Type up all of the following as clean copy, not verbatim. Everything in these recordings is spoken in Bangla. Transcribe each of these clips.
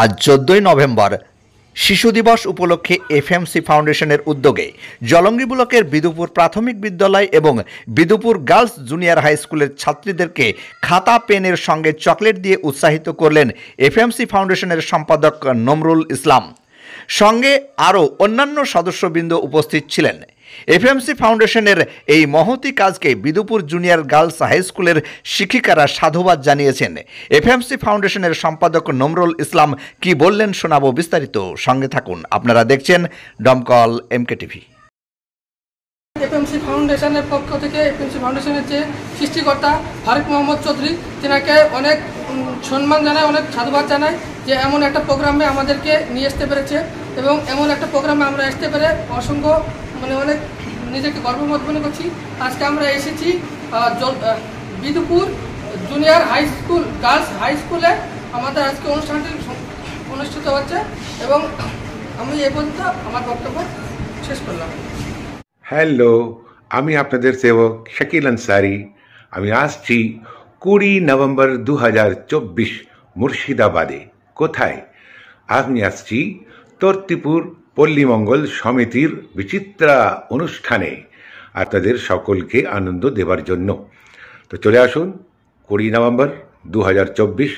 আজ 14 নভেম্বর শিশু দিবস উপলক্ষে এফএমসি ফাউন্ডেশনের উদ্যোগে জলঙ্গি ব্লকের বিদুপুর প্রাথমিক বিদ্যালয় এবং বিদুপুর গার্লস জুনিয়র হাই স্কুলের ছাত্রীদেরকে খাতা পেনের সঙ্গে চকলেট দিয়ে উৎসাহিত করলেন এফএমসি ফাউন্ডেশনের সম্পাদক নমরুল ইসলাম। সঙ্গে আরও অন্যান্য সদস্যবৃন্দ উপস্থিত ছিলেন। এফএমসি ফাউন্ডেশনের এই মহতি কাজকে বিদুপুর জুনিয়র গার্লস হাই স্কুলের শিক্ষিকারা সাধুবাদ জানিয়েছেন। এফএমসি ফাউন্ডেশনের সম্পাদক নমরুল ইসলাম কি বললেন শোনাবো বিস্তারিত, সঙ্গে থাকুন। আপনারা দেখছেন ডমকল এমকে টিভি। এফএমসি ফাউন্ডেশনের পক্ষ থেকে এফএমসি ফাউন্ডেশনের যে সৃষ্টিকর্তা ফারুক মোহাম্মদ চৌধুরী, তেনাকে অনেক সম্মান জানায়, অনেক সাধুবাদ জানায় যে এমন একটা প্রোগ্রামে আমাদেরকে নিয়ে আসতে পেরেছে এবং এমন একটা প্রোগ্রামে আমরা আসতে পেরে অসংখ্য অনেক নিজেকে গর্ববোধ মনে করছি। আজকে আমরা এসেছি Bidupur junior high school girls high স্কুলে আমাদের আজকে অনুষ্ঠানটি অনুষ্ঠিত হচ্ছে এবং আমি এই পর্যন্ত আমার বক্তব্য শেষ করলাম। হ্যালো, আমি আপনাদের সেবক শাকিল আনসারি। আমি আসছি 20 নভেম্বর 2024 মুর্শিদাবাদে। কোথায়? আমি আসছি তর্তিপুর পল্লীমঙ্গল সমিতির বিচিত্রা অনুষ্ঠানে আপনাদের সকলকে আনন্দ দেবার জন্য। তো চলে আসুন 20 নভেম্বর 2024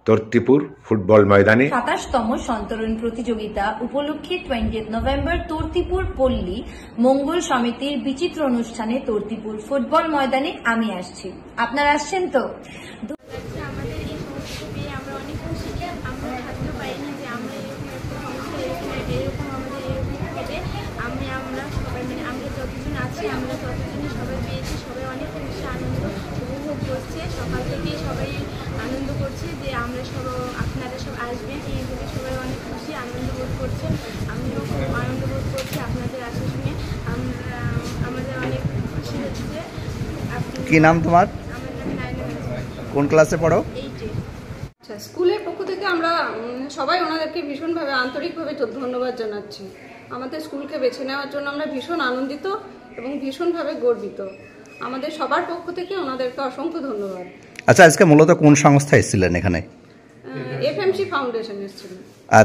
তর্তিপুর ফুটবল ময়দানে 27তম সন্তরণ প্রতিযোগিতা উপলক্ষে 20 নভেম্বর তর্তিপুর পল্লী মঙ্গল সমিতির বিচিত্র অনুষ্ঠানে তর্তিপুর ফুটবল ময়দানে আমি আসছি। আপনারা আসছেন তো? সকাল থেকে সবাই আনন্দ করছে যে আমরা আপনারা সব আসবেন, এই থেকে সবাই অনেক খুশি আনন্দ বোধ করছে। আমিও খুব আনন্দ বোধ করছি আপনাদের আসা শুনে। আমাদের অনেক খুশি হচ্ছে। কি নাম তোমার? আমার নাম নাইনা। কোন ক্লাসে পড়ো? 8-এ। আচ্ছা, স্কুলের পক্ষ থেকে আমরা সবাই ওনাদেরকে ভীষণভাবে আন্তরিকভাবে ধন্যবাদ জানাচ্ছি। আমাদের স্কুলকে বেছে নেওয়ার জন্য আমরা ভীষণ আনন্দিত এবং ভীষণভাবে গর্বিত। আমাদের সবার পক্ষ থেকে ওনাদেরকে অসংখ্য ধন্যবাদ। আচ্ছা, আজকে মূলত কোন সংস্থা এসেছিলেন এখানে? এফএমসি ফাউন্ডেশন এসেছিলেন।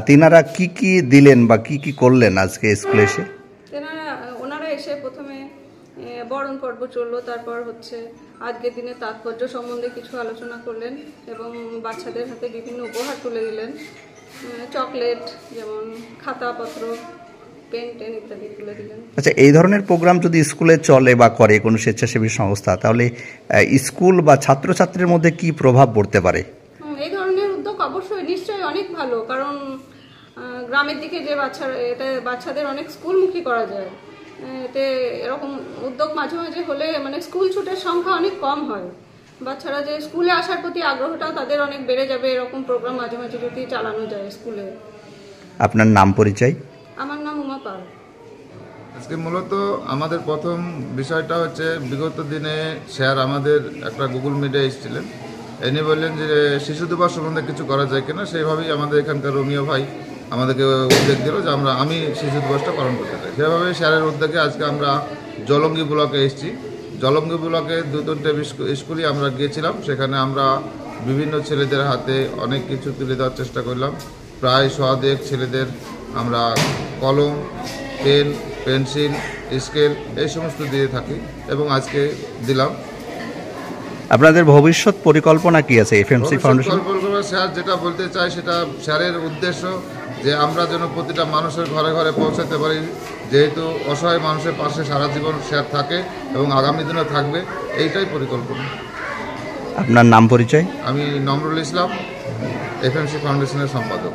তিনারা কি কি দিলেন বা কি কি করলেন আজকে স্কুলে এসে? ওনারা এসে প্রথমে বরণ পর্ব চললো, তারপর আজকের দিনে তাৎপর্য সম্বন্ধে কিছু আলোচনা করলেন এবং বাচ্চাদের হাতে বিভিন্ন উপহার তুলে দিলেন, চকলেট যেমন খাতাপত্র, পেন টেন ইত্যাদি তুলে দিলেন। আচ্ছা, এই ধরনের প্রোগ্রাম যদি স্কুলে চলে বা করে কোনো স্বেচ্ছাসেবী সংস্থা, তাহলে স্কুল বা ছাত্রছাত্রীর মধ্যে কি প্রভাব পড়তে পারে? এই ধরনের উদ্যোগ অবশ্যই নিশ্চয়ই অনেক ভালো, কারণ গ্রামের দিকে যে বাচ্চাদের অনেক স্কুলমুখী করা যায়, এতে এরকম উদ্যোগ মাঝে মাঝে হলে স্কুল ছুটের সংখ্যা অনেক কম হয়। বাচ্চারা যে স্কুলে আসার প্রতি আগ্রহটাও তাদের অনেক বেড়ে যাবে এরকম প্রোগ্রাম মাঝে মাঝে যদি চালানো যায় স্কুলে। আপনার নাম পরিচয়? আমার নাম উমা পাল। আজকে মূলত আমাদের প্রথম বিষয়টা হচ্ছে, বিগত দিনে স্যার আমাদের একটা গুগল মিটে এসেছিলেন, এনে বললেন যে শিশু দিবস সম্বন্ধে কিছু করা যায় কিনা। সেইভাবেই আমাদের এখানকার রোমিও ভাই আমাদেরকে উদ্যোগ দিল যে আমি শিশু দিবসটা পালন করতে চাই। সেভাবে স্যারের উদ্যোগে আজকে আমরা জলঙ্গি ব্লকে এসেছি। জলঙ্গি ব্লকে 2-3টে স্কুলে আমরা গিয়েছিলাম। সেখানে আমরা বিভিন্ন ছেলেদের হাতে অনেক কিছু তুলে দেওয়ার চেষ্টা করলাম। প্রায় 100 ছেলেদের আমরা কলম, পেন, পেন্সিল, স্কেল এই সমস্ত দিয়ে থাকি এবং আজকে দিলাম। আপনাদের ভবিষ্যৎ পরিকল্পনা কি আছে এফএমসি ফাউন্ডেশন? স্যার যেটা বলতে চাই সেটা, স্যারের উদ্দেশ্য যে আমরা যেন প্রতিটা মানুষের ঘরে ঘরে পৌঁছাতে পারি, যেহেতু অসহায় মানুষের পাশে সারা জীবন স্যার থাকে এবং আগামী দিনও থাকবে, এইটাই পরিকল্পনা। আপনার নাম পরিচয়? আমি নমরুল ইসলাম, এফএমসি ফাউন্ডেশনের সম্পাদক।